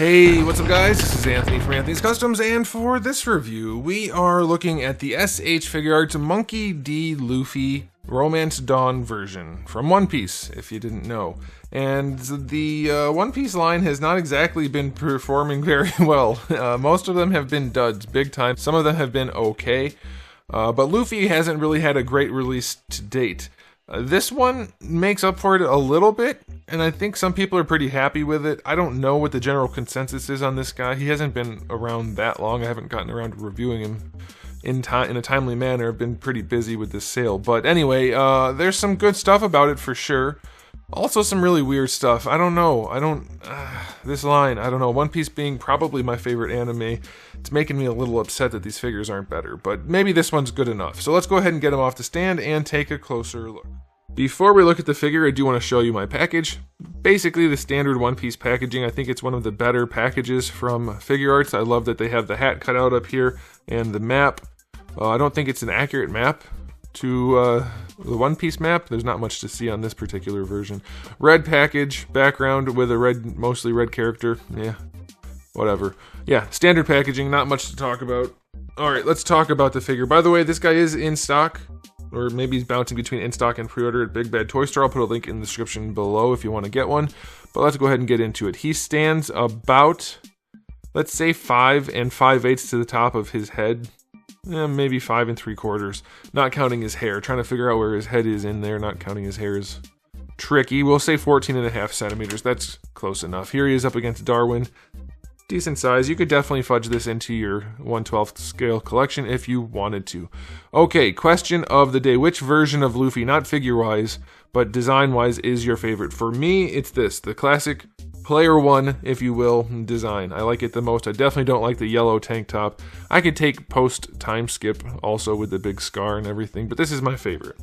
Hey, what's up guys? This is Anthony from Anthony's Customs, and for this review, we are looking at the SH Figuarts Monkey D. Luffy Romance Dawn version from One Piece, if you didn't know. And the One Piece line has not exactly been performing very well. Most of them have been duds, big time. Some of them have been okay, but Luffy hasn't really had a great release to date. This one makes up for it a little bit, and I think some people are pretty happy with it. I don't know what the general consensus is on this guy. He hasn't been around that long. I haven't gotten around to reviewing him in a timely manner. I've been pretty busy with this sale. But anyway, there's some good stuff about it for sure. Also some really weird stuff. I don't know. This line, I don't know. One Piece being probably my favorite anime, it's making me a little upset that these figures aren't better. But maybe this one's good enough. So let's go ahead and get him off the stand and take a closer look. Before we look at the figure, I do want to show you my package. Basically the standard One Piece packaging. I think it's one of the better packages from Figuarts. I love that they have the hat cut out up here and the map. I don't think it's an accurate map to the One Piece map. There's not much to see on this particular version. Red package, background with a red, mostly red character. Yeah, whatever. Yeah, standard packaging, not much to talk about. Alright, let's talk about the figure. By the way, this guy is in stock. Or maybe he's bouncing between in-stock and pre-order at Big Bad Toy Store. I'll put a link in the description below if you want to get one. But let's go ahead and get into it. He stands about, let's say 5 5/8 to the top of his head. Maybe 5 3/4. Not counting his hair. Trying to figure out where his head is in there. Not counting his hair is tricky. We'll say 14.5 centimeters. That's close enough. Here he is up against Darwin. Decent size. You could definitely fudge this into your 1/12 scale collection if you wanted to. Okay, question of the day. Which version of Luffy, not figure-wise, but design-wise, is your favorite? For me, it's this. The classic Player One, if you will, design. I like it the most. I definitely don't like the yellow tank top. I could take post-time skip also with the big scar and everything, but this is my favorite.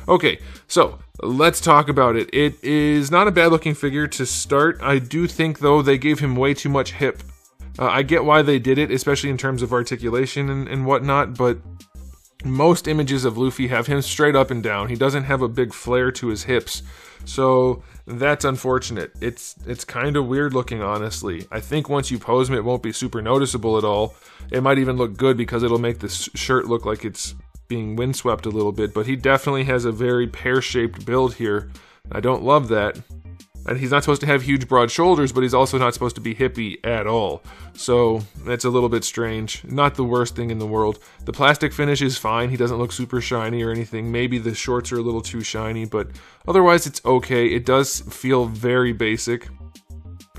Okay, so let's talk about it. It is not a bad-looking figure to start. I do think, though, they gave him way too much hip. I get why they did it, especially in terms of articulation and whatnot, but most images of Luffy have him straight up and down. He doesn't have a big flare to his hips, so that's unfortunate. It's kind of weird looking, honestly. I think once you pose him, it won't be super noticeable at all. It might even look good because it'll make this shirt look like it's being windswept a little bit, but he definitely has a very pear-shaped build here. I don't love that. And he's not supposed to have huge broad shoulders, but he's also not supposed to be hippie at all. So that's a little bit strange. Not the worst thing in the world. The plastic finish is fine. He doesn't look super shiny or anything. Maybe the shorts are a little too shiny, but otherwise it's okay. It does feel very basic.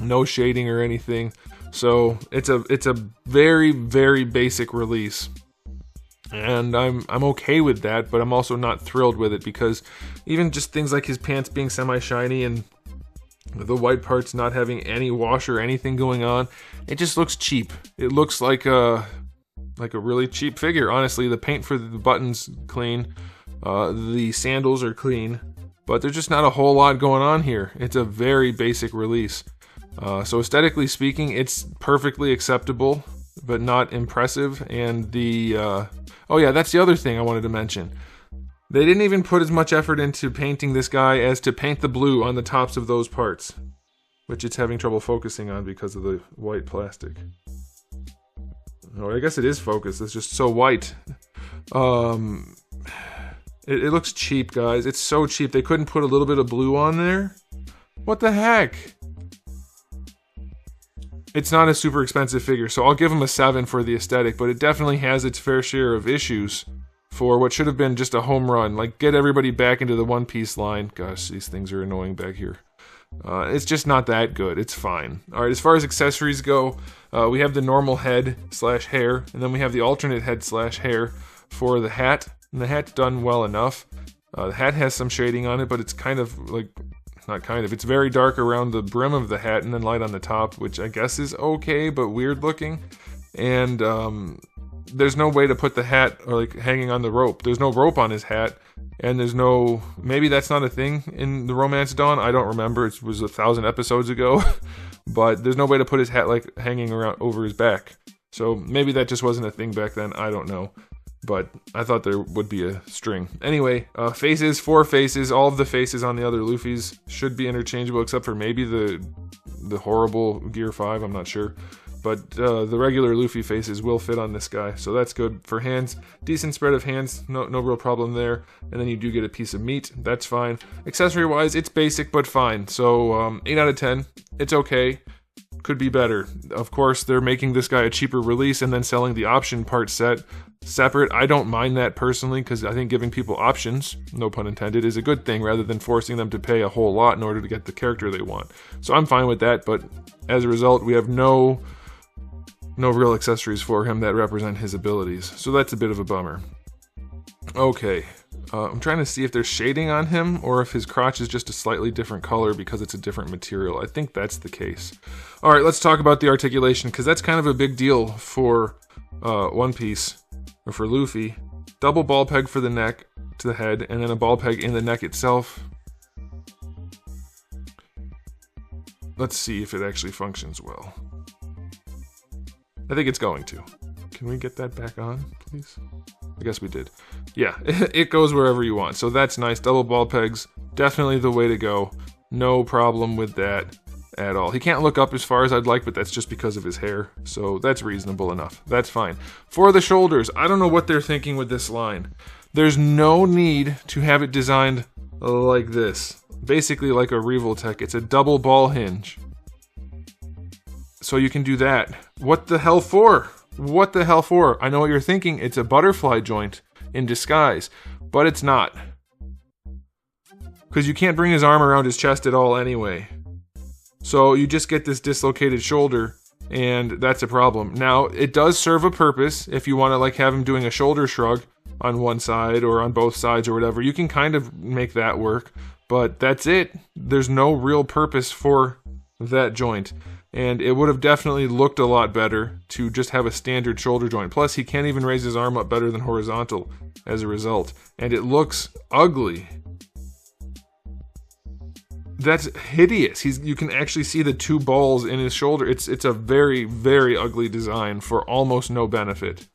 No shading or anything. So it's a very, very basic release. And I'm okay with that, but I'm also not thrilled with it because even just things like his pants being semi-shiny and the white parts not having any wash or anything going on, it just looks cheap. It looks like a really cheap figure. Honestly, the paint for the buttons clean, the sandals are clean, but there's just not a whole lot going on here. It's a very basic release. So aesthetically speaking, it's perfectly acceptable, but not impressive. And the oh yeah, that's the other thing I wanted to mention. They didn't even put as much effort into painting this guy as to paint the blue on the tops of those parts, which it's having trouble focusing on because of the white plastic. Oh, I guess it is focused. It's just so white. It looks cheap, guys. It's so cheap. They couldn't put a little bit of blue on there? What the heck? It's not a super expensive figure, so I'll give him a 7 for the aesthetic, but it definitely has its fair share of issues for what should have been just a home run. Like, get everybody back into the One Piece line. Gosh, these things are annoying back here. It's just not that good. It's fine. Alright, as far as accessories go, we have the normal head slash hair, and then we have the alternate head slash hair for the hat. And the hat's done well enough. The hat has some shading on it, but it's kind of like, not kind of, it's very dark around the brim of the hat and then light on the top, which I guess is okay, but weird looking. And there's no way to put the hat or like hanging on the rope. There's no rope on his hat, and there's no, maybe that's not a thing in the Romance Dawn. I don't remember. It was 1,000 episodes ago, but there's no way to put his hat like hanging around over his back. So maybe that just wasn't a thing back then. I don't know. But I thought there would be a string. Anyway, faces, 4 faces. All of the faces on the other Luffys should be interchangeable except for maybe the the horrible Gear 5, I'm not sure. But the regular Luffy faces will fit on this guy, so that's good. For hands, decent spread of hands, no real problem there. And then you do get a piece of meat, that's fine. Accessory-wise, it's basic but fine. So 8 out of 10, it's okay. Could be better. Of course, they're making this guy a cheaper release and then selling the option part set separate. I don't mind that personally, because I think giving people options, no pun intended, is a good thing rather than forcing them to pay a whole lot in order to get the character they want. So I'm fine with that, but as a result, we have no real accessories for him that represent his abilities. So that's a bit of a bummer. Okay, I'm trying to see if there's shading on him or if his crotch is just a slightly different color because it's a different material. I think that's the case. Alright, let's talk about the articulation, because that's kind of a big deal for One Piece, or for Luffy. Double ball peg for the neck to the head, and then a ball peg in the neck itself. Let's see if it actually functions well. I think it's going to. Can we get that back on, please? I guess we did. Yeah, it goes wherever you want. So that's nice. Double ball pegs, definitely the way to go. No problem with that at all. He can't look up as far as I'd like, but that's just because of his hair. So that's reasonable enough. That's fine. For the shoulders, I don't know what they're thinking with this line. There's no need to have it designed like this. Basically like a Revoltech. It's a double ball hinge. So you can do that. What the hell for? What the hell for? I know what you're thinking. It's a butterfly joint in disguise. But it's not. Because you can't bring his arm around his chest at all anyway. So you just get this dislocated shoulder, and that's a problem. Now, it does serve a purpose. If you want to like have him doing a shoulder shrug on one side or on both sides or whatever, you can kind of make that work. But that's it. There's no real purpose for that joint. And it would have definitely looked a lot better to just have a standard shoulder joint. Plus, he can't even raise his arm up better than horizontal as a result. And it looks ugly. That's hideous. You can actually see the two balls in his shoulder. It's a very, very ugly design for almost no benefit.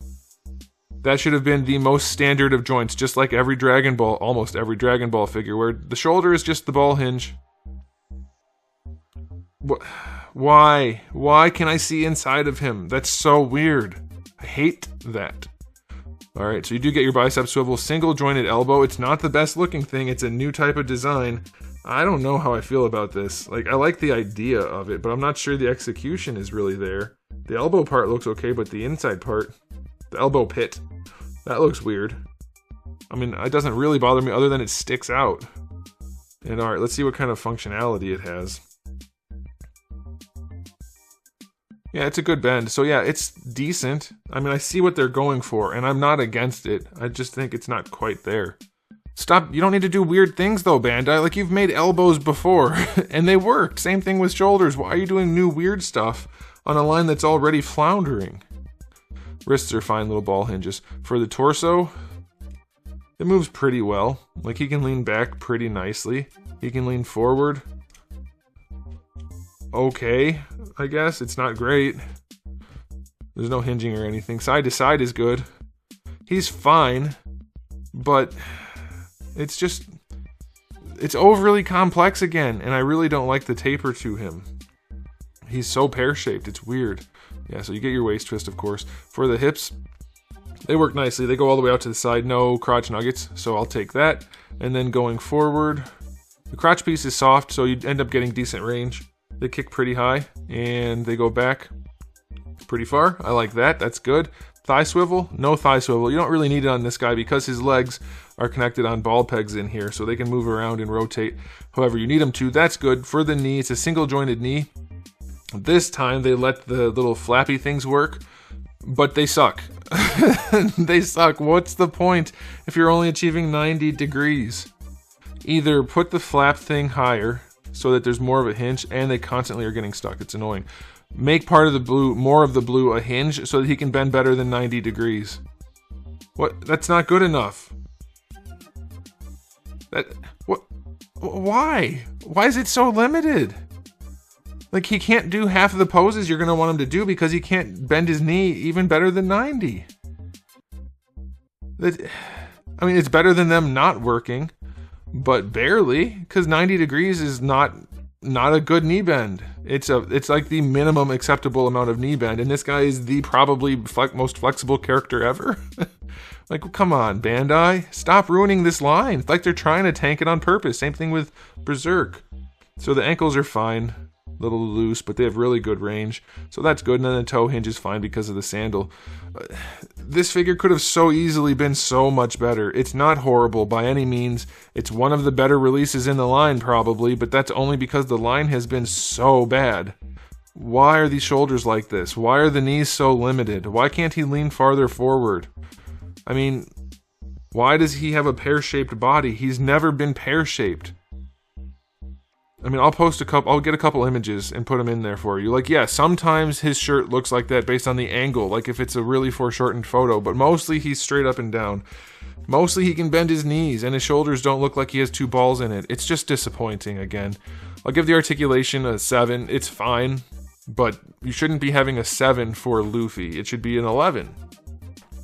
That should have been the most standard of joints, just like every Dragon Ball, almost every Dragon Ball figure, where the shoulder is just the ball hinge. Why? Why can I see inside of him? That's so weird. I hate that. Alright, so you do get your bicep swivel, single jointed elbow. It's not the best looking thing. It's a new type of design. I don't know how I feel about this. Like, I like the idea of it, but I'm not sure the execution is really there. The elbow part looks okay, but the inside part, the elbow pit, that looks weird. I mean, it doesn't really bother me other than it sticks out. And alright, let's see what kind of functionality it has. Yeah, it's a good bend. So yeah, it's decent. I mean, I see what they're going for, and I'm not against it. I just think it's not quite there. Stop. You don't need to do weird things, though, Bandai. Like, you've made elbows before, and they worked. Same thing with shoulders. Why are you doing new weird stuff on a line that's already floundering? Wrists are fine little ball hinges. For the torso, it moves pretty well. Like, he can lean back pretty nicely. He can lean forward. Okay, I guess. It's not great. There's no hinging or anything. Side to side is good. He's fine, but it's just, it's overly complex again, and I really don't like the taper to him. He's so pear-shaped, it's weird. Yeah, so you get your waist twist, of course. For the hips, they work nicely. They go all the way out to the side. No crotch nuggets, so I'll take that. And then going forward, the crotch piece is soft, so you end up getting decent range. They kick pretty high, and they go back pretty far. I like that. That's good. Thigh swivel? No thigh swivel. You don't really need it on this guy because his legs are connected on ball pegs in here, so they can move around and rotate however you need them to. That's good. For the knee, it's a single jointed knee. This time, they let the little flappy things work, but they suck. They suck. What's the point if you're only achieving 90 degrees? Either put the flap thing higher, so that there's more of a hinge, and they constantly are getting stuck. It's annoying. Make part of the blue, more of the blue, a hinge so that he can bend better than 90 degrees. What? That's not good enough. What? Why? Why is it so limited? Like, he can't do half of the poses you're going to want him to do because he can't bend his knee even better than 90. I mean, it's better than them not working. But barely, because 90 degrees is not not a good knee bend. It's like the minimum acceptable amount of knee bend, and this guy is the probably most flexible character ever. Like, come on, Bandai, stop ruining this line. It's like they're trying to tank it on purpose. Same thing with Berserk. So the ankles are fine, a little loose, but they have really good range, so that's good. And then the toe hinge is fine because of the sandal. This figure could have so easily been so much better. It's not horrible by any means. It's one of the better releases in the line probably, but that's only because the line has been so bad. Why are these shoulders like this? Why are the knees so limited? Why can't he lean farther forward? I mean, why does he have a pear-shaped body? He's never been pear-shaped. I mean, I'll get a couple images and put them in there for you. Like, yeah, sometimes his shirt looks like that based on the angle, like if it's a really foreshortened photo, but mostly he's straight up and down. Mostly he can bend his knees, and his shoulders don't look like he has two balls in it. It's just disappointing, again. I'll give the articulation a 7. It's fine, but you shouldn't be having a 7 for Luffy. It should be an 11.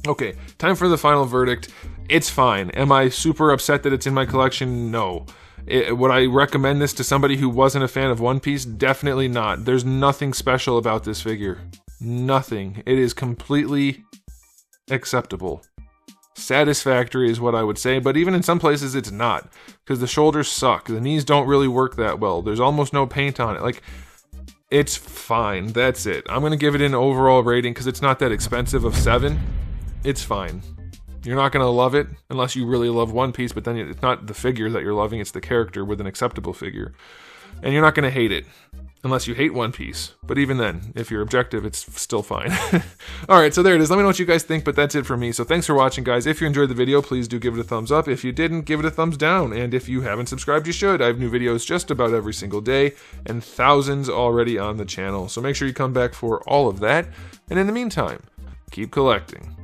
Okay, time for the final verdict. It's fine. Am I super upset that it's in my collection? No. Would I recommend this to somebody who wasn't a fan of One Piece? Definitely not. There's nothing special about this figure. Nothing. It is completely acceptable. Satisfactory is what I would say, but even in some places it's not, because the shoulders suck. The knees don't really work that well. There's almost no paint on it. Like, it's fine. That's it. I'm going to give it an overall rating, because it's not that expensive, of 7. It's fine. You're not going to love it unless you really love One Piece, but then it's not the figure that you're loving, it's the character with an acceptable figure. And you're not going to hate it unless you hate One Piece. But even then, if you're objective, it's still fine. Alright, so there it is. Let me know what you guys think, but that's it for me. So thanks for watching, guys. If you enjoyed the video, please do give it a thumbs up. If you didn't, give it a thumbs down. And if you haven't subscribed, you should. I have new videos just about every single day, and thousands already on the channel. So make sure you come back for all of that. And in the meantime, keep collecting.